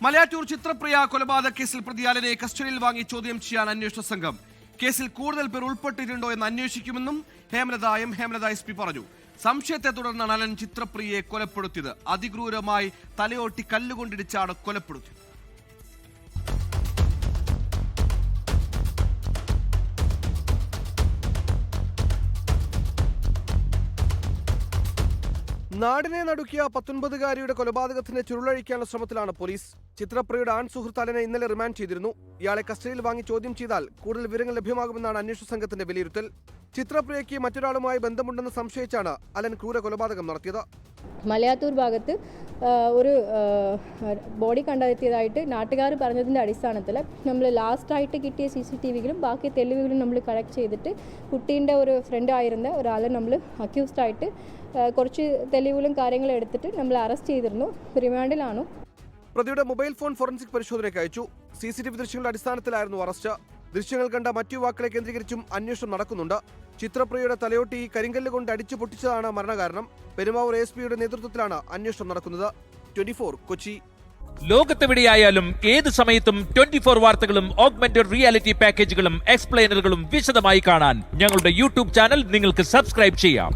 മലയാറ്റൂർ ചിത്രപ്രിയ കൊലപാതക കേസിൽ പ്രതി അലനെ കസ്റ്റഡിയിൽ വാങ്ങി ചോദ്യം ചെയ്യാൻ അന്വേഷണ സംഘം. കേസിൽ കൂടുതൽ പേർ ഉൾപ്പെട്ടിട്ടുണ്ടോ എന്ന് അന്വേഷിക്കുമെന്നും ഹേമലത SP പറഞ്ഞു. സംശയത്തെ തുടർന്നാണ് അലൻ ചിത്രപ്രിയയെ കൊലപ്പെടുത്തിയത്. അതിക്രൂരമായി തലയോട്ടി കല്ലുകൊണ്ടിടിച്ചാണ് കൊലപ്പെടുത്തിയത്. നാടിനെ നടുക്കിയ 19-കാരിയുടെ കൊലപാതകത്തിന്റെ ചുരുളഴിക്കാനുള്ള ശ്രമത്തിലാണ് പോലീസ്. ചിത്രപ്രിയയുടെ ആൺ സുഹൃത്ത് അലനെ ഇന്നലെ റിമാൻഡ് ചെയ്തിരുന്നു. ഇയാളെ കസ്റ്റഡിയിൽ വാങ്ങി ചോദ്യം ചെയ്താൽ കൂടുതൽ വിവരങ്ങൾ ലഭ്യമാകുമെന്നാണ് അന്വേഷണ സംഘത്തിന്റെ വിലയിരുത്തൽ. ചിത്രപ്രിയയ്ക്ക് മറ്റൊരാളുമായി ബന്ധമുണ്ടെന്ന് സംശയിച്ചാണ് അലൻ ക്രൂര കൊലപാതകം നടത്തിയത്. മലയാറ്റൂർ ഭാഗത്ത് ഒരു ബോഡി കണ്ടെത്തിയതായിട്ട് നാട്ടുകാർ പറഞ്ഞതിൻ്റെ അടിസ്ഥാനത്തിൽ നമ്മൾ ലാസ്റ്റായിട്ട് കിട്ടിയ CCTVകളും ബാക്കി തെളിവുകളും നമ്മൾ കളക്ട് ചെയ്തിട്ട് കുട്ടീൻ്റെ ഒരു ഫ്രണ്ട് ആയിരുന്ന ഒരാളെ നമ്മൾ അക്യൂസ്ഡായിട്ട് കുറച്ച് തെളിവുകളും കാര്യങ്ങളും എടുത്തിട്ട് നമ്മൾ അറസ്റ്റ് ചെയ്തിരുന്നു. റിമാൻഡിലാണ്. പ്രതിയുടെ മൊബൈൽ ഫോൺ ഫോറൻസിക് പരിശോധനയ്ക്ക് അയച്ചു. CCTV ദൃശ്യങ്ങളുടെ അടിസ്ഥാനത്തിലായിരുന്നു അറസ്റ്റ്. ദൃശ്യങ്ങൾ കണ്ട മറ്റു യുവാക്കളെ കേന്ദ്രീകരിച്ചും അന്വേഷണം നടക്കുന്നുണ്ട്. ചിത്രപ്രിയയുടെ തലയോട്ടി കരിങ്കല്ല് കൊണ്ട് അടിച്ചു പൊട്ടിച്ചതാണ് മരണകാരണം. പെരുമ്പാവൂർ ASPയുടെ നേതൃത്വത്തിലാണ് അന്വേഷണം നടക്കുന്നത്. 24 കൊച്ചി. ലോകത്തെവിടെയായാലും ഏത് സമയത്തും 24 വാർത്തകളും ഓഗ്മെന്റഡ് റിയാലിറ്റി പാക്കേജുകളും എക്സ്പ്ലെയിനറുകളും വിശദമായി കാണാൻ ഞങ്ങളുടെ YouTube ചാനൽ നിങ്ങൾക്ക് സബ്സ്ക്രൈബ് ചെയ്യാം.